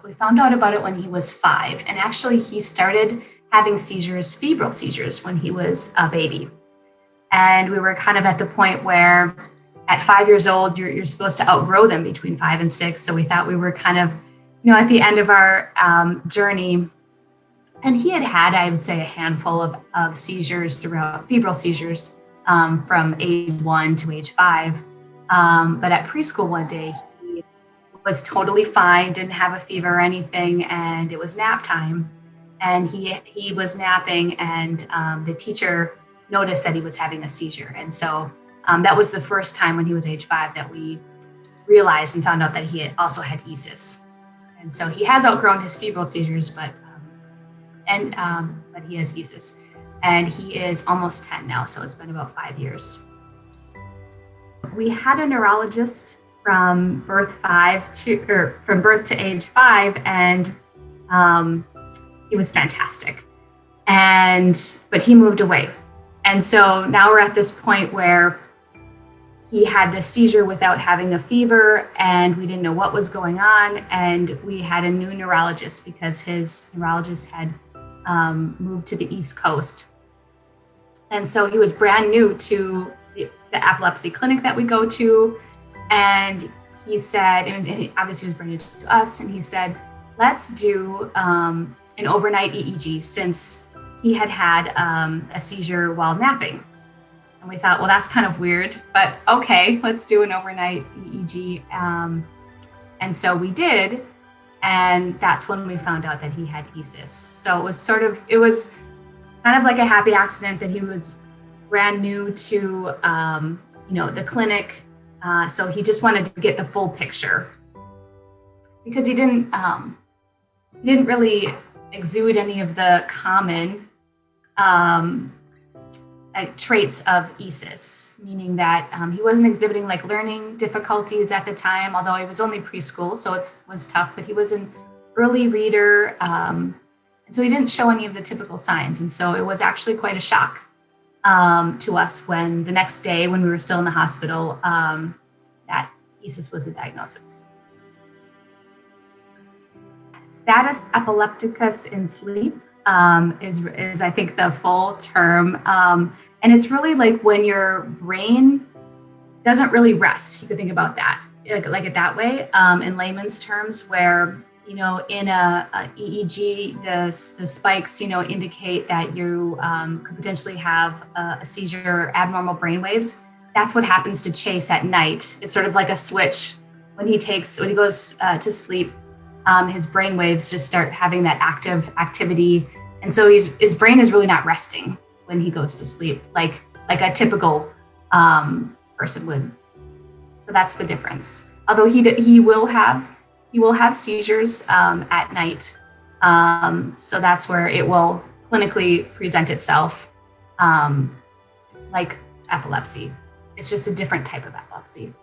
we found out about it when he was 5. And actually, he started having seizures, febrile seizures, when he was a baby. And we were kind of at the point where at 5 years old, you're supposed to outgrow them between 5 and 6. So we thought we were kind of, at the end of our journey. And he had, I would say, a handful of seizures throughout, febrile seizures from age 1 to age 5. But at preschool one day, he was totally fine, didn't have a fever or anything, and it was nap time. And he was napping, and the teacher noticed that he was having a seizure. And so that was the first time when he was age 5 that we realized and found out that he also had ESES. And so he has outgrown his febrile seizures, but he has ESES. And he is almost 10 now, so it's been about 5 years. We had a neurologist from birth to age 5, and he was fantastic. But he moved away. And so now we're at this point where he had this seizure without having a fever, and we didn't know what was going on. And we had a new neurologist because his neurologist had moved to the East Coast. And so he was brand new to the epilepsy clinic that we go to. And he said, and he obviously was brand new to us, and he said, let's do an overnight EEG, since he had a seizure while napping. And we thought, well, that's kind of weird, but okay, let's do an overnight EEG. And so we did. And that's when we found out that he had ESES. So it was kind of like a happy accident that he was brand new to, the clinic. So he just wanted to get the full picture, because he didn't really exude any of the common traits of ESES, meaning that he wasn't exhibiting like learning difficulties at the time, although he was only preschool, so it was tough, but he was an early reader. And so he didn't show any of the typical signs. And so it was actually quite a shock to us when the next day, when we were still in the hospital, that ESES was the diagnosis. Status epilepticus in sleep is I think the full term. And it's really like when your brain doesn't really rest. You could think about that, like it that way, in layman's terms, where, in a EEG, the spikes, indicate that you could potentially have a seizure or abnormal brain waves. That's what happens to Chase at night. It's sort of like a switch. When he goes to sleep, his brain waves just start having that activity. And so his brain is really not resting when he goes to sleep, like a typical person would. So that's the difference. Although he will have seizures at night. So that's where it will clinically present itself like epilepsy. It's just a different type of epilepsy.